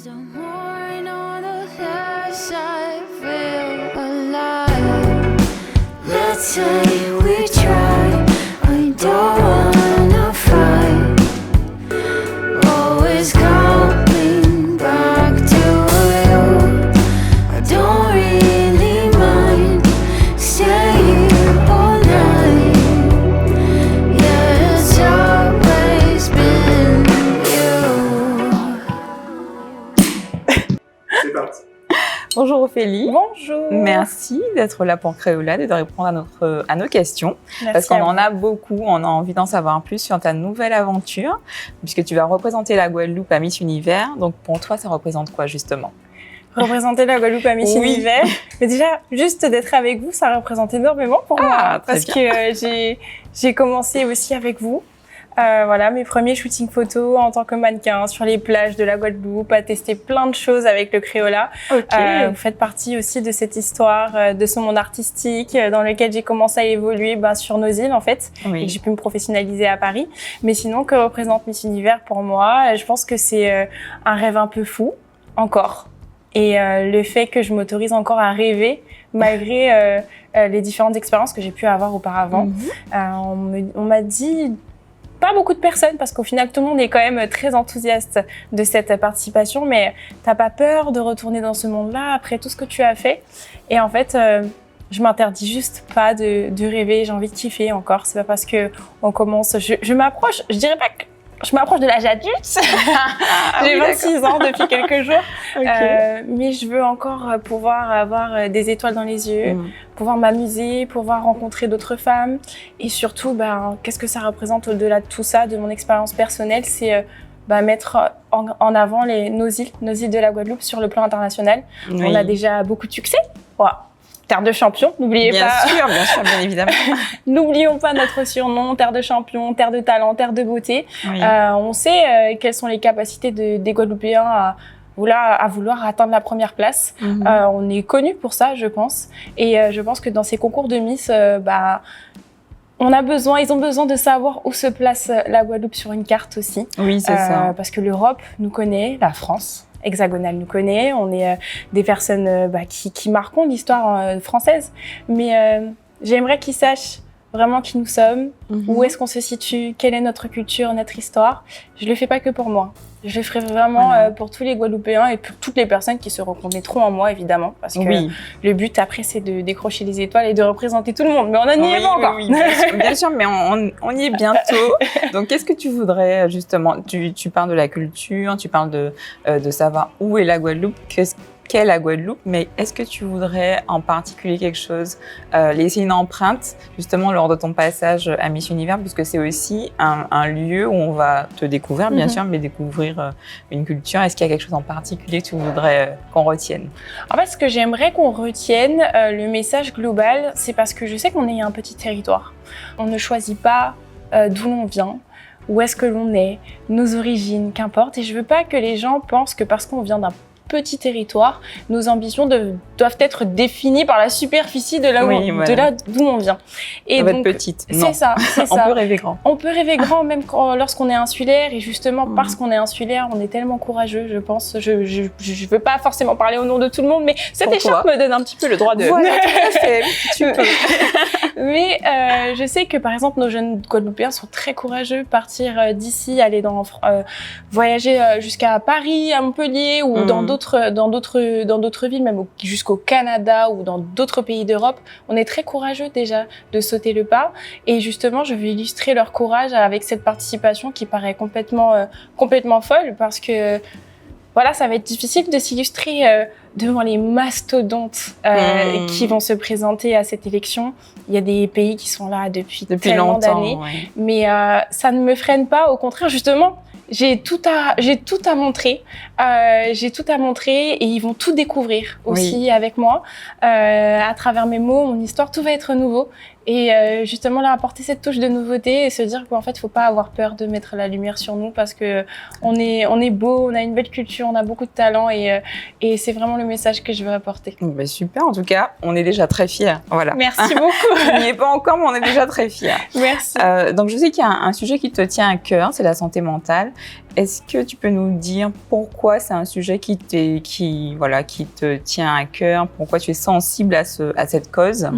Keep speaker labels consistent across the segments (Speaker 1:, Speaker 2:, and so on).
Speaker 1: Don't mourn all the loss, I feel alive. Let's say we try. I don't wanna fight. Always coming back to you. I don't really mind staying all night. Yeah, it's always been you.
Speaker 2: C'est parti.
Speaker 3: Bonjour Ophélie.
Speaker 4: Bonjour.
Speaker 3: Merci d'être là pour Créola, de répondre à nos questions.
Speaker 4: Merci
Speaker 3: parce qu'on
Speaker 4: à
Speaker 3: en
Speaker 4: vous.
Speaker 3: a beaucoup, on a envie d'en savoir plus sur ta nouvelle aventure, puisque tu vas représenter la Guadeloupe à Miss Univers. Donc pour toi, ça représente quoi justement?
Speaker 4: Représenter la Guadeloupe à Miss
Speaker 3: Oui.
Speaker 4: Univers. Mais déjà, juste d'être avec vous, ça représente énormément pour moi.
Speaker 3: très
Speaker 4: Parce que j'ai commencé aussi avec vous. Voilà, mes premiers shootings photos en tant que mannequin sur les plages de la Guadeloupe, à tester plein de choses avec le Créola.
Speaker 3: Ok.
Speaker 4: Vous faites partie aussi de cette histoire, de ce monde artistique dans lequel j'ai commencé à évoluer sur nos îles en fait. Et que
Speaker 3: Oui.
Speaker 4: j'ai pu me professionnaliser à Paris. Mais sinon, que représente Miss Univers pour moi? Je pense que c'est un rêve un peu fou, encore. Et le fait que je m'autorise encore à rêver, malgré les différentes expériences que j'ai pu avoir auparavant. On m'a dit, pas beaucoup de personnes, parce qu'au final, tout le monde est quand même très enthousiaste de cette participation, mais t'as pas peur de retourner dans ce monde-là après tout ce que tu as fait? Et en fait, je m'interdis juste pas de rêver, j'ai envie de kiffer encore. C'est pas parce que on commence, je m'approche, je dirais pas que je m'approche de l'âge adulte. J'ai 26 ans depuis quelques jours.
Speaker 3: Ok.
Speaker 4: Mais je veux encore pouvoir avoir des étoiles dans les yeux, pouvoir m'amuser, pouvoir rencontrer d'autres femmes. Et surtout, qu'est-ce que ça représente au-delà de tout ça, de mon expérience personnelle, c'est mettre en avant nos îles de la Guadeloupe sur le plan international.
Speaker 3: Oui.
Speaker 4: On a déjà beaucoup de succès. Voilà. Terre de champion, n'oubliez
Speaker 3: Bien
Speaker 4: pas.
Speaker 3: sûr, bien évidemment.
Speaker 4: N'oublions pas notre surnom, terre de champion, terre de talent, terre de beauté.
Speaker 3: Oui.
Speaker 4: On sait quelles sont les capacités des Guadeloupéens à vouloir atteindre la première place.
Speaker 3: Mhm.
Speaker 4: On est connus pour ça, je pense. Et je pense que dans ces concours de Miss, ils ont besoin de savoir où se place la Guadeloupe sur une carte aussi.
Speaker 3: Oui, c'est ça.
Speaker 4: Parce que l'Europe nous connaît, la France hexagonale nous connaît. On est des personnes qui marquons l'histoire française. Mais j'aimerais qu'ils sachent vraiment qui nous sommes, où est-ce qu'on se situe, quelle est notre culture, notre histoire. Je le fais pas que pour moi. Je le ferai vraiment
Speaker 3: Voilà.
Speaker 4: pour tous les Guadeloupéens et pour toutes les personnes qui se reconnaîtront en moi, évidemment. Parce que
Speaker 3: Oui.
Speaker 4: le but, après, c'est de décrocher les étoiles et de représenter tout le monde. Mais on n'y est
Speaker 3: Oui,
Speaker 4: pas encore.
Speaker 3: oui, bien sûr, mais on y est bientôt. Donc, qu'est-ce que tu voudrais justement? Tu parles de la culture, tu parles de savoir où est la Guadeloupe, qu'est la Guadeloupe, mais est-ce que tu voudrais en particulier quelque chose, laisser une empreinte justement lors de ton passage à Miss Univers, puisque c'est aussi un lieu où on va te découvrir, bien sûr, mais découvrir une culture. Est-ce qu'il y a quelque chose en particulier que tu voudrais qu'on retienne?
Speaker 4: En fait, ce que j'aimerais qu'on retienne, le message global, c'est parce que je sais qu'on est un petit territoire. On ne choisit pas d'où l'on vient, où est-ce que l'on est, nos origines, qu'importe. Et je veux pas que les gens pensent que parce qu'on vient d'un petit territoire, nos ambitions doivent être définies par la superficie de là d'où on vient. Et
Speaker 3: Ça va
Speaker 4: donc,
Speaker 3: être petite. Non.
Speaker 4: c'est ça.
Speaker 3: On peut rêver grand.
Speaker 4: On peut rêver grand même lorsqu'on est insulaire, et justement parce qu'on est insulaire, on est tellement courageux, je pense. Je veux pas forcément parler au nom de tout le monde, mais cette
Speaker 3: Pourquoi?
Speaker 4: écharpe me donne un petit peu le droit de...
Speaker 3: Voilà, tout à fait. Tu peux.
Speaker 4: Mais je sais que par exemple nos jeunes Guadeloupéens sont très courageux, partir d'ici, aller voyager jusqu'à Paris, à Montpellier ou dans d'autres villes, même jusqu'au Canada ou dans d'autres pays d'Europe. On est très courageux déjà de sauter le pas, et justement je veux illustrer leur courage avec cette participation qui paraît complètement folle, parce que voilà, ça va être difficile de s'illustrer devant les mastodontes qui vont se présenter à cette élection. Il y a des pays qui sont là depuis tellement
Speaker 3: longtemps,
Speaker 4: d'années,
Speaker 3: ouais.
Speaker 4: mais ça ne me freine pas. Au contraire, justement, j'ai tout à montrer. J'ai tout à montrer, et ils vont tout découvrir aussi avec moi. À travers mes mots, mon histoire, tout va être nouveau. Et justement, là, apporter cette touche de nouveauté et se dire qu'en fait, il ne faut pas avoir peur de mettre la lumière sur nous, parce qu'on est beau, on a une belle culture, on a beaucoup de talent, et c'est vraiment le message que je veux apporter.
Speaker 3: Ben super, en tout cas, on est déjà très fiers. Voilà.
Speaker 4: Merci beaucoup.
Speaker 3: On n'y est pas encore, mais on est déjà très fiers.
Speaker 4: Merci.
Speaker 3: Donc, je sais qu'il y a un sujet qui te tient à cœur, c'est la santé mentale. Est-ce que tu peux nous dire pourquoi c'est un sujet qui te tient à cœur, pourquoi tu es sensible à cette cause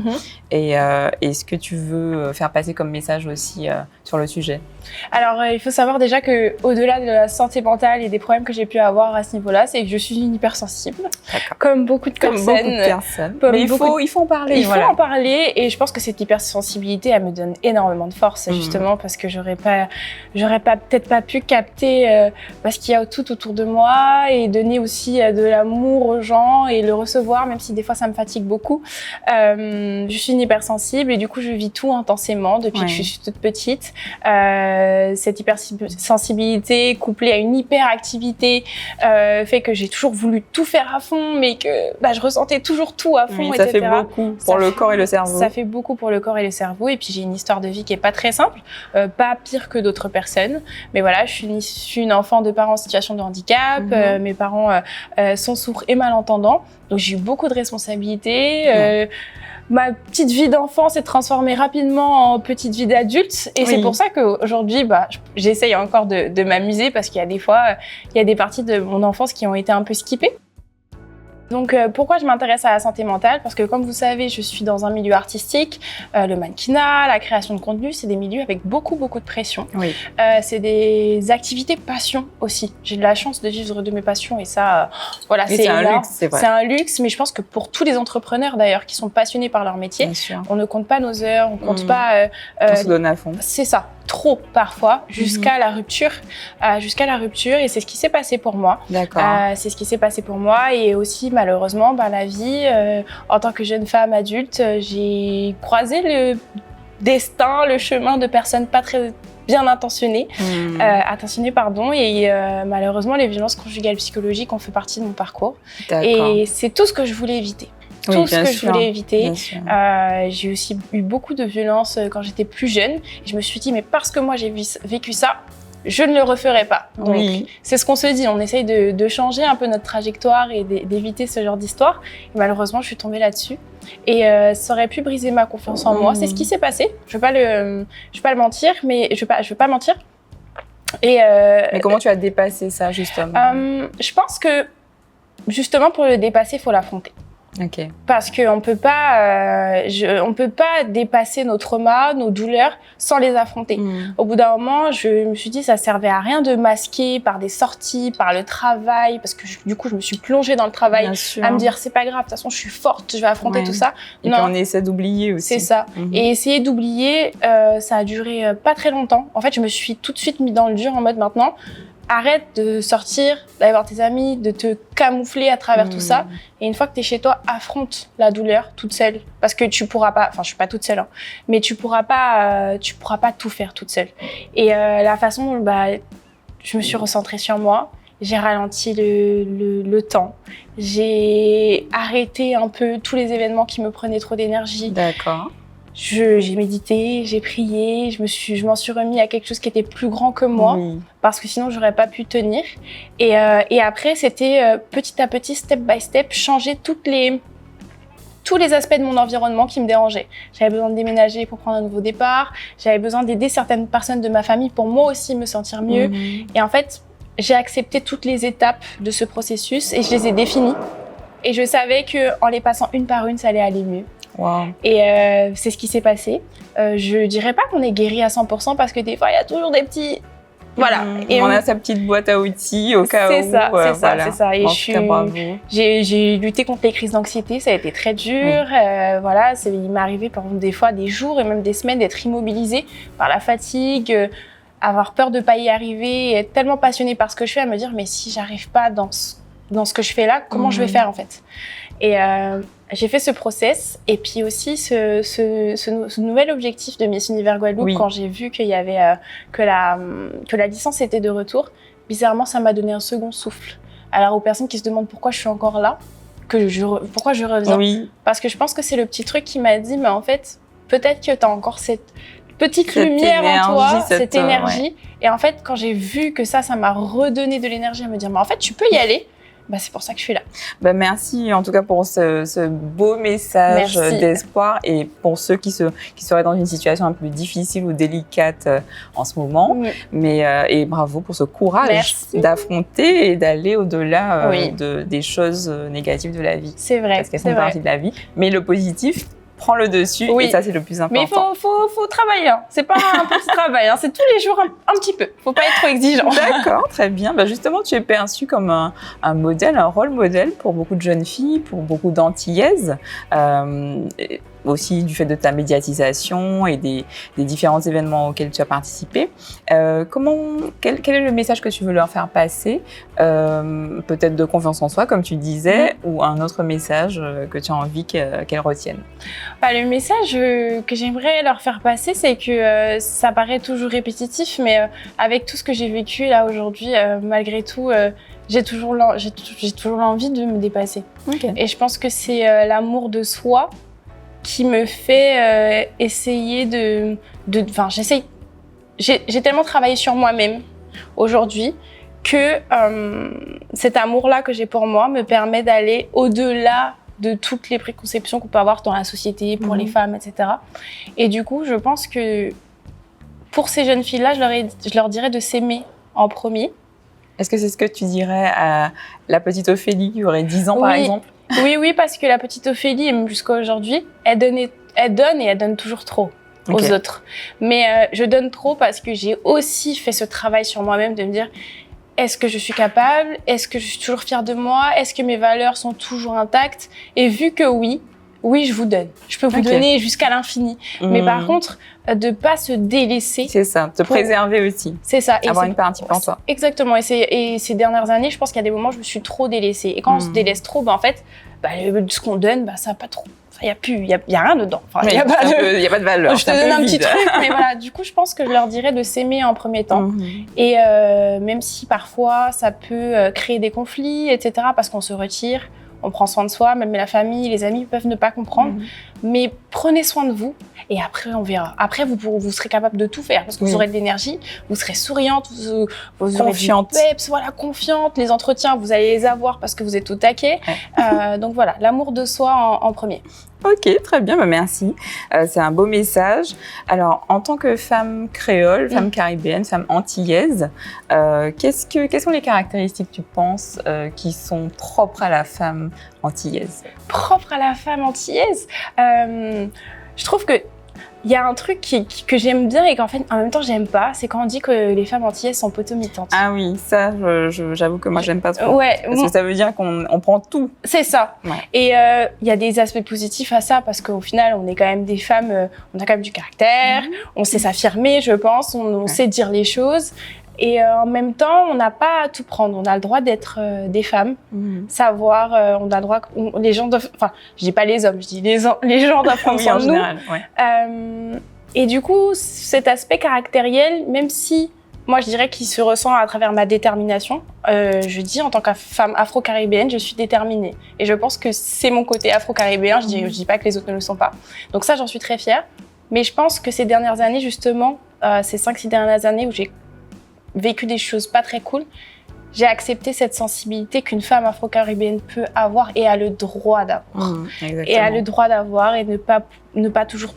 Speaker 3: et ce que tu veux faire passer comme message aussi sur le sujet?
Speaker 4: Alors, il faut savoir déjà que au-delà de la santé mentale et des problèmes que j'ai pu avoir à ce niveau-là, c'est que je suis une hypersensible, comme beaucoup de personnes.
Speaker 3: Mais il faut en parler.
Speaker 4: Il faut en parler, et je pense que cette hypersensibilité, elle me donne énormément de force, justement parce que j'aurais peut-être pas pu capter ce qu'il y a tout autour de moi et donner aussi de l'amour aux gens et le recevoir, même si des fois ça me fatigue beaucoup. Je suis une hypersensible et du coup je vis tout intensément depuis que je suis toute petite. Cette hypersensibilité couplée à une hyperactivité fait que j'ai toujours voulu tout faire à fond, mais que je ressentais toujours tout à fond,
Speaker 3: ça
Speaker 4: etc.
Speaker 3: fait beaucoup pour le corps et le cerveau.
Speaker 4: Ça fait beaucoup pour le corps et le cerveau. Et puis j'ai une histoire de vie qui est pas très simple, pas pire que d'autres personnes. Mais voilà, je suis une enfant de parents en situation de handicap. Mes parents sont sourds et malentendants, donc j'ai eu beaucoup de responsabilités. Ma petite vie d'enfant s'est transformée rapidement en petite vie d'adulte, et c'est pour ça qu'aujourd'hui, j'essaye encore de m'amuser, parce qu'il y a des fois, il y a des parties de mon enfance qui ont été un peu skippées. Donc, pourquoi je m'intéresse à la santé mentale? Parce que, comme vous savez, je suis dans un milieu artistique. Le mannequinat, la création de contenu, c'est des milieux avec beaucoup de pression. C'est des activités passion aussi. J'ai de la chance de vivre de mes passions, et ça, c'est
Speaker 3: un luxe, c'est vrai.
Speaker 4: C'est un luxe, mais je pense que pour tous les entrepreneurs, d'ailleurs, qui sont passionnés par leur métier, on ne compte pas nos heures, on compte pas...
Speaker 3: on se donne à fond.
Speaker 4: C'est ça. Trop parfois, jusqu'à la rupture, et c'est ce qui s'est passé pour moi.
Speaker 3: D'accord.
Speaker 4: C'est ce qui s'est passé pour moi, et aussi malheureusement, la vie, en tant que jeune femme adulte, j'ai croisé le destin, le chemin de personnes pas très bien intentionnées, et malheureusement, les violences conjugales psychologiques ont fait partie de mon parcours. Et c'est tout ce que je voulais éviter. Je voulais éviter. J'ai aussi eu beaucoup de violences quand j'étais plus jeune. Et je me suis dit, mais parce que moi j'ai vécu ça, je ne le referai pas. Donc, c'est ce qu'on se dit. On essaye de changer un peu notre trajectoire et d'éviter ce genre d'histoire. Et malheureusement, je suis tombée là-dessus. Et ça aurait pu briser ma confiance en moi. C'est ce qui s'est passé. Je vais pas mentir.
Speaker 3: Mais comment tu as dépassé ça, justement?
Speaker 4: Je pense que, justement, pour le dépasser, il faut l'affronter. Parce qu'on peut pas dépasser nos traumas, nos douleurs sans les affronter. Au bout d'un moment, je me suis dit ça servait à rien de masquer par des sorties, par le travail, parce que du coup je me suis plongée dans le travail à me dire c'est pas grave, de toute façon je suis forte, je vais affronter tout ça.
Speaker 3: Et puis on essaie d'oublier aussi.
Speaker 4: C'est ça. Et essayer d'oublier, ça a duré pas très longtemps. En fait, je me suis tout de suite mis dans le dur en mode maintenant. Arrête de sortir, d'aller voir tes amis, de te camoufler à travers tout ça. Et une fois que tu es chez toi, affronte la douleur toute seule. Parce que tu pourras pas, enfin je suis pas toute seule, mais tu pourras pas tout faire toute seule. Et la façon dont je me suis recentrée sur moi, j'ai ralenti le temps. J'ai arrêté un peu tous les événements qui me prenaient trop d'énergie.
Speaker 3: D'accord.
Speaker 4: J'ai médité, j'ai prié, je m'en suis remis à quelque chose qui était plus grand que moi, parce que sinon j'aurais pas pu tenir. Et après, c'était petit à petit, step by step, changer tous les aspects de mon environnement qui me dérangeaient. J'avais besoin de déménager pour prendre un nouveau départ, j'avais besoin d'aider certaines personnes de ma famille pour moi aussi me sentir mieux. Et en fait, j'ai accepté toutes les étapes de ce processus et je les ai définies. Et je savais qu'en les passant une par une, ça allait aller mieux.
Speaker 3: Wow.
Speaker 4: Et c'est ce qui s'est passé. Je dirais pas qu'on est guéri à 100% parce que des fois il y a toujours des petits... Voilà.
Speaker 3: Et on a sa petite boîte à outils au cas où.
Speaker 4: C'est ça. Et
Speaker 3: j'ai
Speaker 4: lutté contre les crises d'anxiété, ça a été très dur. Il m'est arrivé pendant des fois des jours et même des semaines d'être immobilisée par la fatigue, avoir peur de pas y arriver, et être tellement passionnée par ce que je fais, à me dire mais si j'arrive pas dans ce que je fais là, comment je vais faire en fait? Et j'ai fait ce process, et puis aussi ce nouvel objectif de Miss Univers Guadeloupe, quand j'ai vu qu'il y avait que la licence était de retour, bizarrement ça m'a donné un second souffle. Alors aux personnes qui se demandent pourquoi je suis encore là, pourquoi je reviens, parce que je pense que c'est le petit truc qui m'a dit mais en fait peut-être que tu as encore cette petite lumière en toi, cette énergie. Et en fait quand j'ai vu que ça m'a redonné de l'énergie à me dire mais en fait tu peux y aller. bah, c'est pour ça que je suis là.
Speaker 3: Bah, merci en tout cas pour ce beau message
Speaker 4: Merci.
Speaker 3: d'espoir et pour ceux qui seraient dans une situation un peu difficile ou délicate en ce moment.
Speaker 4: Oui.
Speaker 3: Et bravo pour ce courage
Speaker 4: Merci.
Speaker 3: d'affronter et d'aller au-delà
Speaker 4: Oui.
Speaker 3: des choses négatives de la vie.
Speaker 4: C'est vrai,
Speaker 3: Parce qu'elles
Speaker 4: c'est
Speaker 3: font
Speaker 4: vrai.
Speaker 3: partie de la vie. Mais le positif prend le dessus
Speaker 4: Oui.
Speaker 3: et ça, c'est le plus important.
Speaker 4: Mais il faut travailler, hein. C'est pas un petit travail, hein. C'est tous les jours un petit peu. Faut pas être trop exigeant.
Speaker 3: D'accord, très bien. Bah justement, tu es perçue comme un modèle, un rôle modèle pour beaucoup de jeunes filles, pour beaucoup d'antillaises, et aussi du fait de ta médiatisation et des différents événements auxquels tu as participé. Quel est le message que tu veux leur faire passer? Peut-être de confiance en soi, comme tu disais, ou un autre message que tu as envie qu'elles retiennent?
Speaker 4: Bah, le message que j'aimerais leur faire passer, c'est que ça paraît toujours répétitif, mais avec tout ce que j'ai vécu là aujourd'hui, malgré tout, j'ai toujours l'envie de me dépasser.
Speaker 3: Ok.
Speaker 4: Et je pense que c'est l'amour de soi qui me fait essayer enfin, j'ai tellement travaillé sur moi-même aujourd'hui que cet amour-là que j'ai pour moi me permet d'aller au-delà de toutes les préconceptions qu'on peut avoir dans la société pour les femmes, etc. Et du coup, je pense que pour ces jeunes filles-là, je leur dirais de s'aimer en premier.
Speaker 3: Est-ce que c'est ce que tu dirais à la petite Ophélie qui aurait 10 ans, par
Speaker 4: Oui.
Speaker 3: exemple?
Speaker 4: Oui, parce que la petite Ophélie, et même jusqu'à aujourd'hui, elle donne et elle donne toujours trop aux
Speaker 3: Ok.
Speaker 4: autres. Mais je donne trop parce que j'ai aussi fait ce travail sur moi-même de me dire, est-ce que je suis capable? Est-ce que je suis toujours fière de moi? Est-ce que mes valeurs sont toujours intactes? Et vu que oui, je vous donne. Je peux vous
Speaker 3: Ok.
Speaker 4: donner jusqu'à l'infini. Mais
Speaker 3: Hmm.
Speaker 4: par contre, de pas se délaisser.
Speaker 3: C'est ça, te préserver aussi.
Speaker 4: C'est ça. Et
Speaker 3: Avoir
Speaker 4: c'est-
Speaker 3: une part un petit peu en toi.
Speaker 4: Exactement. Et ces dernières années, je pense qu'il y a des moments où je me suis trop délaissée. Et quand on se délaisse trop, bah, en fait, ce qu'on donne, bah, ça n'a pas trop. Il n'y a rien dedans. Enfin,
Speaker 3: Mais
Speaker 4: y a pas de...
Speaker 3: y a pas de valeur.
Speaker 4: Je te
Speaker 3: c'est
Speaker 4: donne
Speaker 3: peu
Speaker 4: un petit
Speaker 3: vide.
Speaker 4: truc, mais voilà. Du coup, je pense que je leur dirais de s'aimer en premier temps.
Speaker 3: Mhm.
Speaker 4: Et même si parfois ça peut créer des conflits, etc., parce qu'on se retire, on prend soin de soi, même la famille, les amis peuvent ne pas comprendre.
Speaker 3: Mhm.
Speaker 4: Mais prenez soin de vous et après on verra. Après, vous serez capable de tout faire parce que
Speaker 3: Oui.
Speaker 4: vous aurez de l'énergie, vous serez souriante, vous aurez
Speaker 3: Confiante.
Speaker 4: du peps, voilà, confiante. Les entretiens, vous allez les avoir parce que vous êtes au taquet. Donc voilà, l'amour de soi en premier.
Speaker 3: Ok, très bien, bah merci. C'est un beau message. Alors, en tant que femme créole, femme caribéenne, femme antillaise, quelles sont les caractéristiques, tu penses, qui sont propres à la femme antillaise?
Speaker 4: Propre à la femme antillaise, je trouve que il y a un truc que j'aime bien et qu'en fait, en même temps, j'aime pas, c'est quand on dit que les femmes antillaises sont potomitantes.
Speaker 3: Ah oui, ça, j'avoue que moi, j'aime pas trop.
Speaker 4: Ouais,
Speaker 3: Parce que ça veut dire qu'on prend tout.
Speaker 4: c'est ça.
Speaker 3: Ouais.
Speaker 4: Et il y a des aspects positifs à ça parce qu'au final, on est quand même des femmes, on a quand même du caractère, on sait s'affirmer, je pense, on sait dire les choses. Et en même temps, on n'a pas à tout prendre. On a le droit d'être des femmes, savoir, on a le droit. Les gens doivent. Enfin, je dis pas les hommes, je dis les gens doivent prendre
Speaker 3: Oui,
Speaker 4: soin
Speaker 3: en
Speaker 4: de nous.
Speaker 3: général, ouais.
Speaker 4: Et du coup, cet aspect caractériel, même si moi je dirais qu'il se ressent à travers ma détermination, je dis en tant que femme afro-caribéenne, je suis déterminée. Et je pense que c'est mon côté afro-caribéen, je dis pas que les autres ne le sont pas. Donc ça, j'en suis très fière. Mais je pense que ces dernières années, justement, ces 5-6 dernières années où j'ai vécu des choses pas très cool, j'ai accepté cette sensibilité qu'une femme afro-caribéenne peut avoir et a le droit d'avoir.
Speaker 3: Exactement.
Speaker 4: Et a le droit d'avoir et ne pas toujours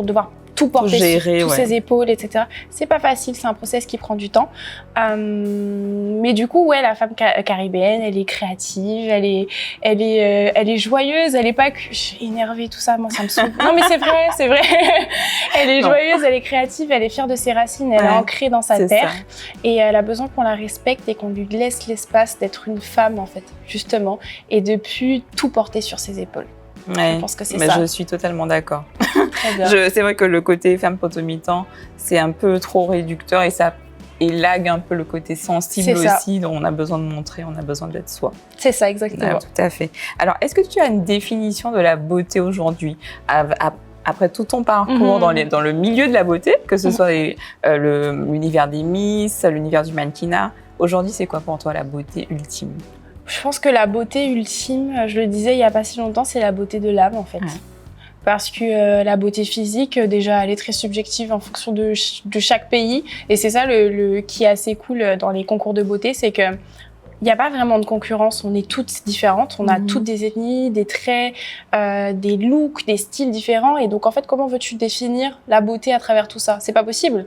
Speaker 4: devoir tout porter
Speaker 3: gérer,
Speaker 4: sur tous
Speaker 3: ouais.
Speaker 4: ses épaules, etc. C'est pas facile, c'est un process qui prend du temps. Mais du coup, ouais, la femme caribéenne, elle est créative, elle est joyeuse, elle est pas je suis énervée, tout ça, moi ça me saoule. Non mais c'est vrai. Elle est
Speaker 3: Non.
Speaker 4: joyeuse, elle est créative, elle est fière de ses racines, elle est
Speaker 3: Ouais,
Speaker 4: ancrée dans sa
Speaker 3: c'est
Speaker 4: terre.
Speaker 3: ça.
Speaker 4: Et elle a besoin qu'on la respecte et qu'on lui laisse l'espace d'être une femme, en fait, justement, et de plus tout porter sur ses épaules.
Speaker 3: Ouais.
Speaker 4: Je pense que c'est
Speaker 3: Mais
Speaker 4: ça.
Speaker 3: je suis totalement d'accord.
Speaker 4: Très bien.
Speaker 3: C'est vrai que le côté femme potomitan, c'est un peu trop réducteur et ça élague un peu le côté sensible
Speaker 4: C'est ça.
Speaker 3: aussi, dont on a besoin de montrer, on a besoin d'être soi.
Speaker 4: C'est ça, exactement.
Speaker 3: Tout à fait. Alors, est-ce que tu as une définition de la beauté aujourd'hui après tout ton parcours dans le milieu de la beauté, que ce soit l'univers des Miss, l'univers du mannequinat, aujourd'hui, c'est quoi pour toi la beauté ultime?
Speaker 4: Je pense que la beauté ultime, je le disais il y a pas si longtemps, c'est la beauté de l'âme, en fait.
Speaker 3: Ouais.
Speaker 4: Parce que la beauté physique, déjà, elle est très subjective en fonction de chaque pays. Et c'est ça qui est assez cool dans les concours de beauté, c'est que il n'y a pas vraiment de concurrence. On est toutes différentes. On a toutes des ethnies, des traits, des looks, des styles différents. Et donc, en fait, comment veux-tu définir la beauté à travers tout ça? C'est pas possible.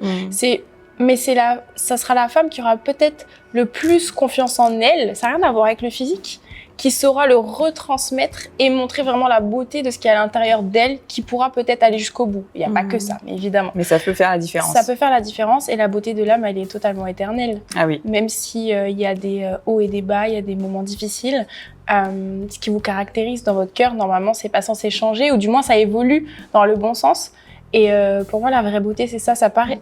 Speaker 4: Mais ça sera la femme qui aura peut-être le plus confiance en elle. Ça n'a rien à voir avec le physique, qui saura le retransmettre et montrer vraiment la beauté de ce qu'il y a à l'intérieur d'elle, qui pourra peut-être aller jusqu'au bout. Il n'y a pas que ça, mais évidemment.
Speaker 3: Mais ça peut faire la différence.
Speaker 4: Ça peut faire la différence, et la beauté de l'âme, elle est totalement éternelle.
Speaker 3: Ah oui.
Speaker 4: Même si il y a des hauts et des bas, il y a des moments difficiles, ce qui vous caractérise dans votre cœur, normalement, c'est pas censé changer, ou du moins ça évolue dans le bon sens. Et pour moi, la vraie beauté, c'est ça. Ça paraît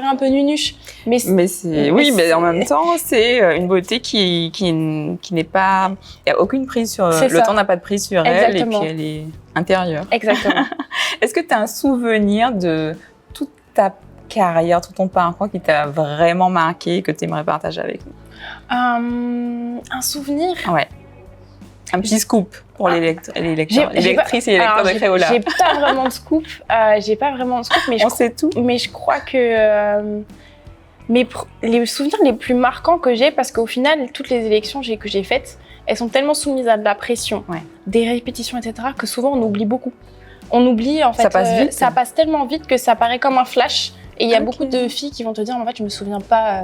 Speaker 4: un peu nunuche, mais
Speaker 3: en même temps, c'est une beauté qui n'est pas. Il n'y a aucune prise sur. Le temps n'a pas de prise sur elle, et puis elle est intérieure.
Speaker 4: Exactement.
Speaker 3: Est-ce que tu as un souvenir de toute ta carrière, tout ton parcours qui t'a vraiment marqué, que tu aimerais partager avec nous?
Speaker 4: Un souvenir?
Speaker 3: Ouais. Un petit scoop pour les lectrices et les lecteurs de Créola.
Speaker 4: J'ai pas vraiment de scoop. Mais
Speaker 3: on sait tout.
Speaker 4: Mais je crois que les souvenirs les plus marquants que j'ai, parce qu'au final, toutes les élections que j'ai faites, elles sont tellement soumises à de la pression, des répétitions, etc., que souvent on oublie beaucoup. On oublie, en fait.
Speaker 3: Ça passe vite.
Speaker 4: Ça passe tellement vite que ça paraît comme un flash. Et il y a beaucoup de filles qui vont te dire, en fait, je me souviens pas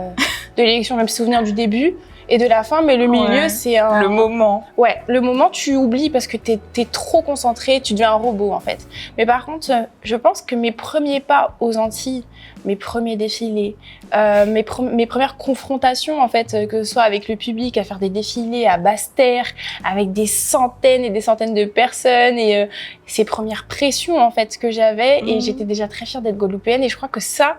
Speaker 4: de l'élection, je vais me souvenir du début et de la fin, mais le milieu, c'est un...
Speaker 3: Le moment.
Speaker 4: Ouais, le moment, tu oublies parce que t'es trop concentré, tu deviens un robot, en fait. Mais par contre, je pense que mes premiers pas aux Antilles, mes premiers défilés, mes premières confrontations, en fait, que ce soit avec le public, à faire des défilés à Basse-Terre, avec des centaines et des centaines de personnes, et ces premières pressions, en fait, que j'avais, et j'étais déjà très fière d'être guadeloupéenne, et je crois que ça,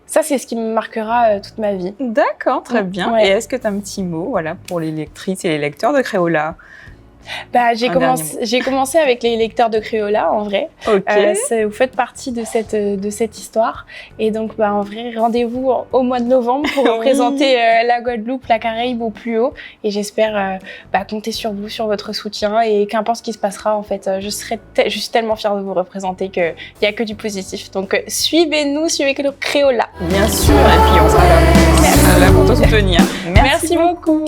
Speaker 4: c'est ce qui me marquera toute ma vie.
Speaker 3: D'accord, très bien. Ouais. Et est-ce que tu as un petit mot pour les lectrices et les lecteurs de Créola?
Speaker 4: J'ai commencé avec les lecteurs de Créola, en vrai. Vous faites partie de cette histoire. Et donc, en vrai, rendez-vous au mois de novembre pour représenter la Guadeloupe, la Caraïbe au plus haut. Et j'espère compter sur vous, sur votre soutien. Et qu'importe ce qui se passera, en fait, je suis tellement fière de vous représenter qu'il n'y a que du positif. Donc, suivez-nous, suivez Créola.
Speaker 3: Bien sûr. Et puis, on sera là pour te soutenir.
Speaker 4: Merci beaucoup.